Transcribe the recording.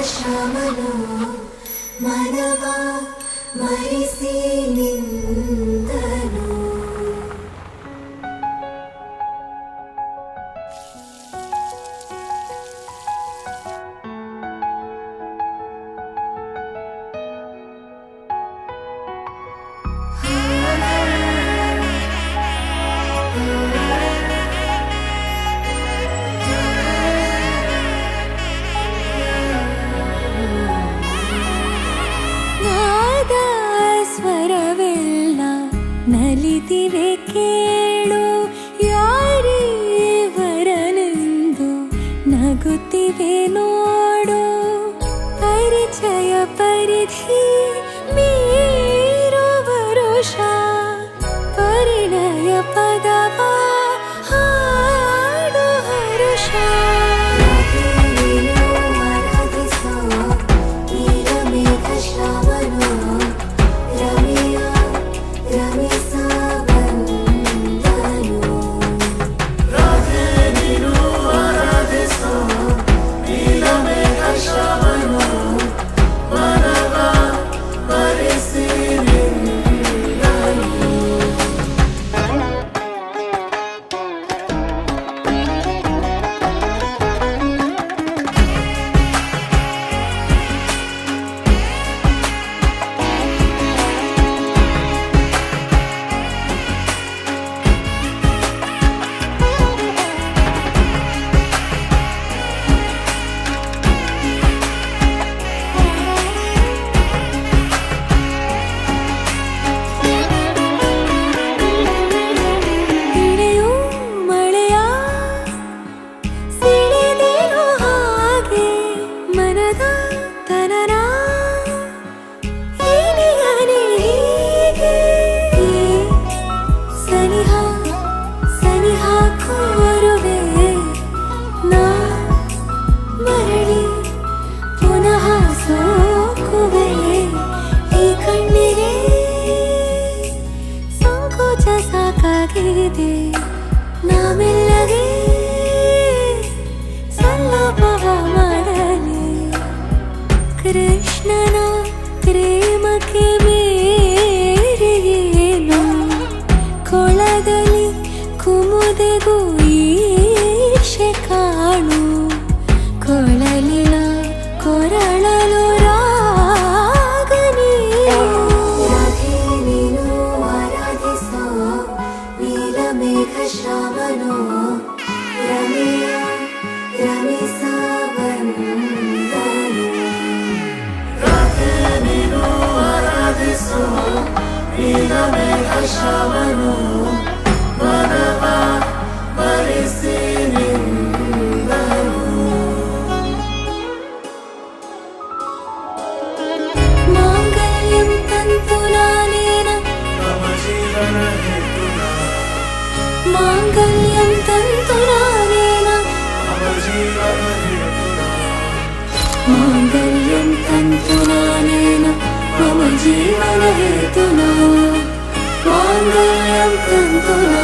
ಶ್ರಮನು ಮನವ ಮರಿಸಿ ನಿಂದನು. ನಲಿದಿವೆ ಕೇಳು ಯಾರೀವರನೆಂದು ನಗುತ್ತಿವೆ ನೋಡು. ಪರಿಚಯ ಪರಿಧಿ ಮೀರುವ ವರುಷ ಪರಿಣಯ ಪದವ ಹಾಡು ಹರುಷ. ಸಾಕಾಗಿದೆ ನಾಮೆಲ್ಲಗೆ ಸಲ್ಲಭವ ಮಾಡಲಿ. ಕೃಷ್ಣನ ಪ್ರೇಮಕ್ಕೆ ಬೇರೆಯೇನು ಕೊಳದಲ್ಲಿ ಕುಮುದೆಗೂ ಈರ್ಷೆ ಕಾಣು. ಕೊಳಲಿನ ಕೊರಳಲು ಶ್ರಮನು ರಮೆಯ ರಮಿಸ ಬಂದನು. ರಾಧೆ ನೀನು ಆರಾಧಿಸೋ ನೀಲಮೇಘ ಶ್ರಮನು ಮನವ ಮರಿಸಿ ನಿಂದನು. ಮಾಂಗಲ್ಯಂ ತಂತುನಾನೇನ ಮಮ ಜೀವನ ಮಾಂಗಲ್ಯಂ ತಂತುನಾನೇನ ಮಾಂಗಲ್ಯಂ ತಂತುನಾನೇನ ಮಮ ಜೀವನ ಹೇತುನಾ ಮಾಂಗಲ್ಯಂ ತಂತುನಾ